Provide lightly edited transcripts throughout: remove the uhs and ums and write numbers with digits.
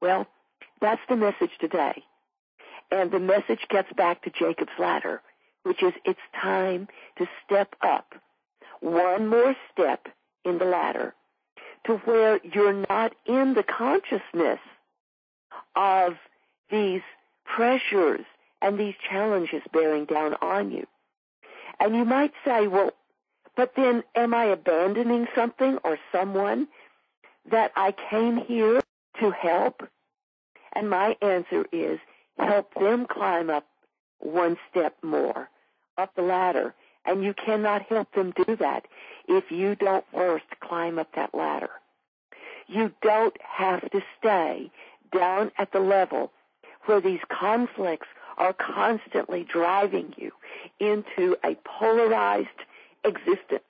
Well, that's the message today. And the message gets back to Jacob's ladder, which is it's time to step up one more step in the ladder to where you're not in the consciousness of these pressures and these challenges bearing down on you. And you might say, well, but then am I abandoning something or someone that I came here to help? And my answer is, help them climb up one step more up the ladder. And you cannot help them do that if you don't first climb up that ladder. You don't have to stay down at the level where these conflicts are constantly driving you into a polarized existence,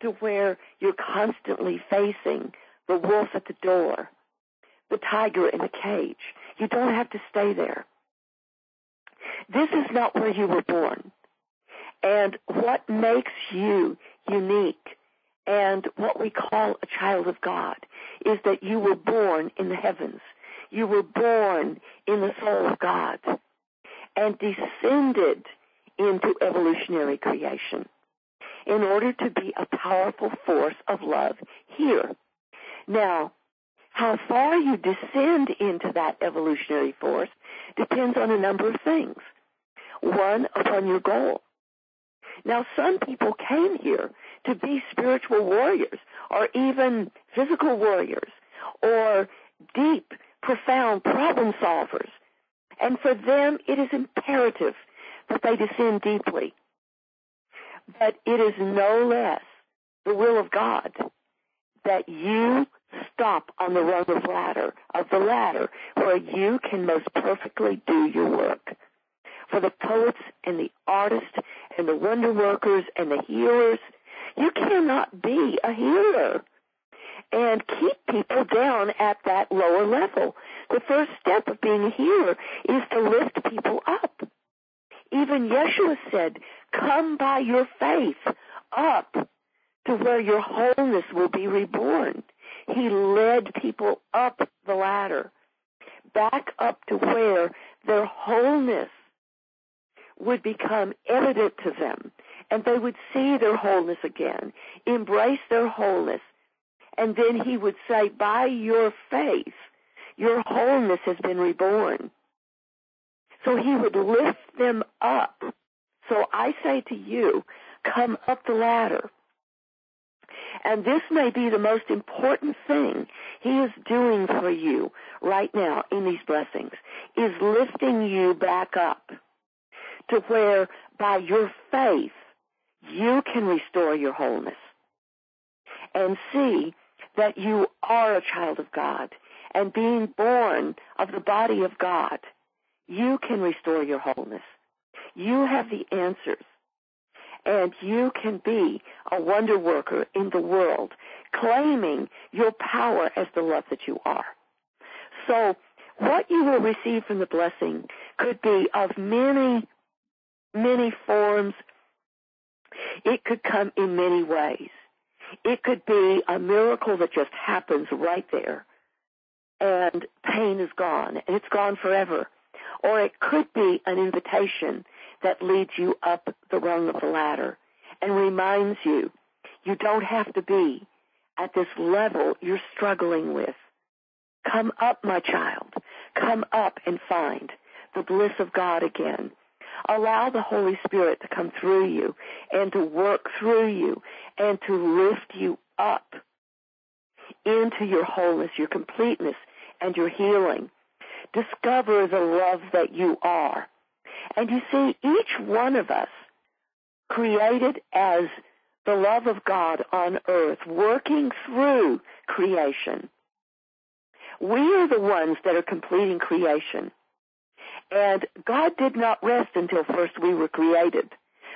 to where you're constantly facing the wolf at the door, the tiger in the cage. You don't have to stay there. This is not where you were born. And what makes you unique and what we call a child of God is that you were born in the heavens. You were born in the soul of God and descended into evolutionary creation in order to be a powerful force of love here. Now, how far you descend into that evolutionary force depends on a number of things. One, upon your goal. Now, some people came here to be spiritual warriors or even physical warriors or deep, profound problem solvers. And for them, it is imperative that they descend deeply. But it is no less the will of God that you stop on the rung of the ladder where you can most perfectly do your work. For the poets and the artists and the wonder workers and the healers, you cannot be a healer and keep people down at that lower level. The first step of being a healer is to lift people up. Even Jeshua said, come by your faith up to where your wholeness will be reborn. He led people up the ladder, back up to where their wholeness would become evident to them, and they would see their wholeness again, embrace their wholeness, and then he would say, by your faith, your wholeness has been reborn. So he would lift them up. So I say to you, come up the ladder. And this may be the most important thing he is doing for you right now in these blessings, is lifting you back up to where by your faith you can restore your wholeness and see that you are a child of God, and being born of the body of God, you can restore your wholeness. You have the answers, and you can be a wonder worker in the world, claiming your power as the love that you are. So what you will receive from the blessing could be of many, many forms. It could come in many ways. It could be a miracle that just happens right there, and pain is gone, and it's gone forever. Or it could be an invitation that leads you up the rung of the ladder and reminds you, you don't have to be at this level you're struggling with. Come up, my child. Come up and find the bliss of God again. Allow the Holy Spirit to come through you and to work through you and to lift you up into your wholeness, your completeness, and your healing. Discover the love that you are. And you see, each one of us created as the love of God on earth, working through creation. We are the ones that are completing creation. And God did not rest until first we were created.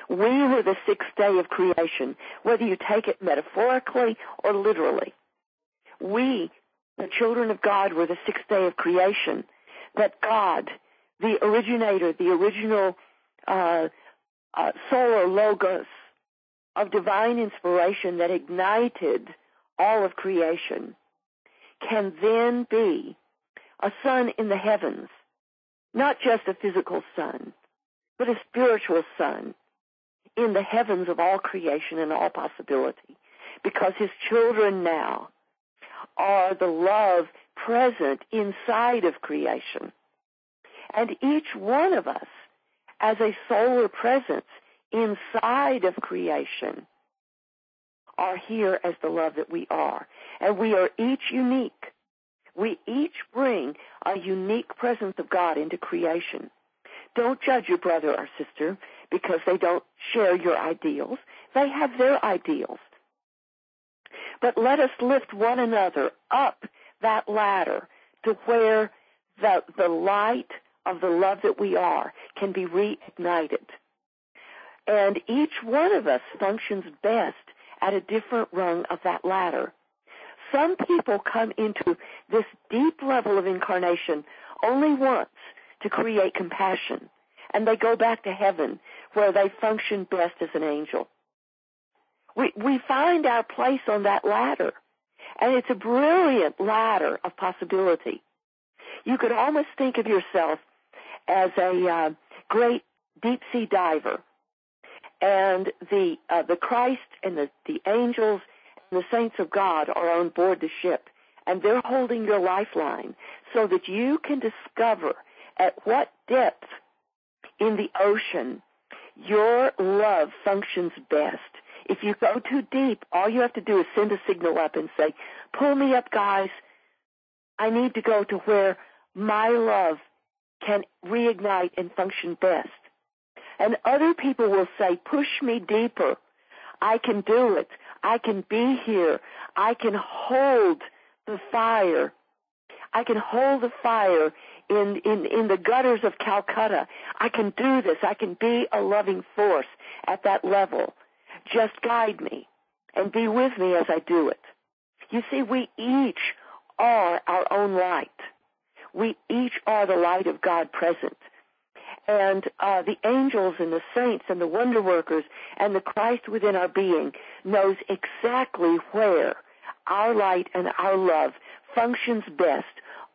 We were the sixth day of creation, whether you take it metaphorically or literally. We, the children of God, were the sixth day of creation, that God, the originator, the original solar logos of divine inspiration that ignited all of creation, can then be a sun in the heavens, not just a physical sun, but a spiritual sun in the heavens of all creation and all possibility, because his children now are the love present inside of creation. And each one of us, as a solar presence inside of creation, are here as the love that we are. And we are each unique. We each bring a unique presence of God into creation. Don't judge your brother or sister because they don't share your ideals. They have their ideals. But let us lift one another up that ladder to where the light of the love that we are can be reignited. And each one of us functions best at a different rung of that ladder. Some people come into this deep level of incarnation only once to create compassion, and they go back to heaven where they function best as an angel. We find our place on that ladder, and it's a brilliant ladder of possibility. You could almost think of yourself as a great deep-sea diver, and the Christ and the angels and the saints of God are on board the ship, and they're holding your lifeline so that you can discover at what depth in the ocean your love functions best. If you go too deep, all you have to do is send a signal up and say, pull me up, guys. I need to go to where my love can reignite and function best. And other people will say, push me deeper. I can do it. I can be here. I can hold the fire. I can hold the fire in the gutters of Calcutta. I can do this. I can be a loving force at that level. Just guide me and be with me as I do it. You see, we each are our own light. We each are the light of God present. And the angels and the saints and the wonder workers and the Christ within our being knows exactly where our light and our love functions best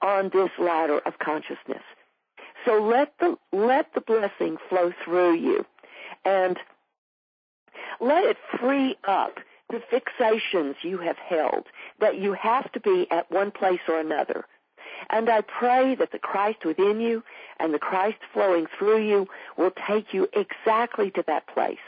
on this ladder of consciousness. So let the blessing flow through you, and let it free up the fixations you have held that you have to be at one place or another. And I pray that the Christ within you and the Christ flowing through you will take you exactly to that place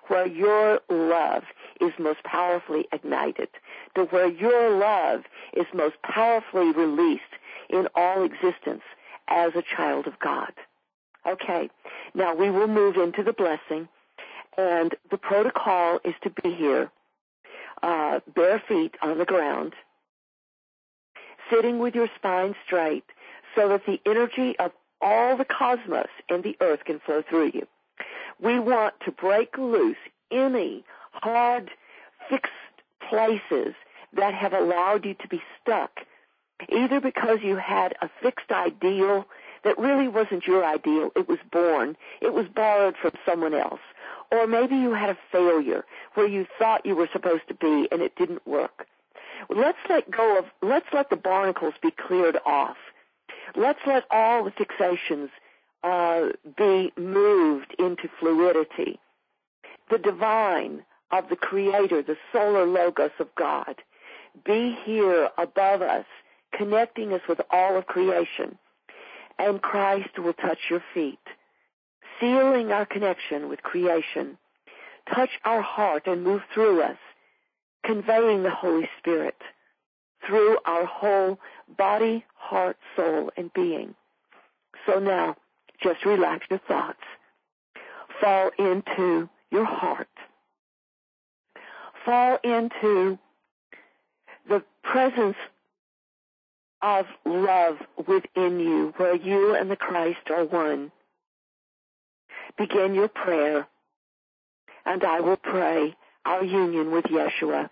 where your love is most powerfully ignited, to where your love is most powerfully released in all existence as a child of God. Okay, now we will move into the blessing, and the protocol is to be here, bare feet on the ground, sitting with your spine straight so that the energy of all the cosmos and the earth can flow through you. We want to break loose any hard, fixed places that have allowed you to be stuck, either because you had a fixed ideal that really wasn't your ideal, it was born, it was borrowed from someone else, or maybe you had a failure where you thought you were supposed to be and it didn't work. Let's let the barnacles be cleared off. Let's let all the fixations be moved into fluidity. The divine of the Creator, the solar logos of God, be here above us, connecting us with all of creation. And Christ will touch your feet, sealing our connection with creation. Touch our heart and move through us, conveying the Holy Spirit through our whole body, heart, soul, and being. So now, just relax your thoughts. Fall into your heart. Fall into the presence of love within you, where you and the Christ are one. Begin your prayer, and I will pray our union with Jeshua.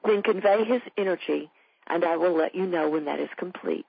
Then convey his energy, and I will let you know when that is complete.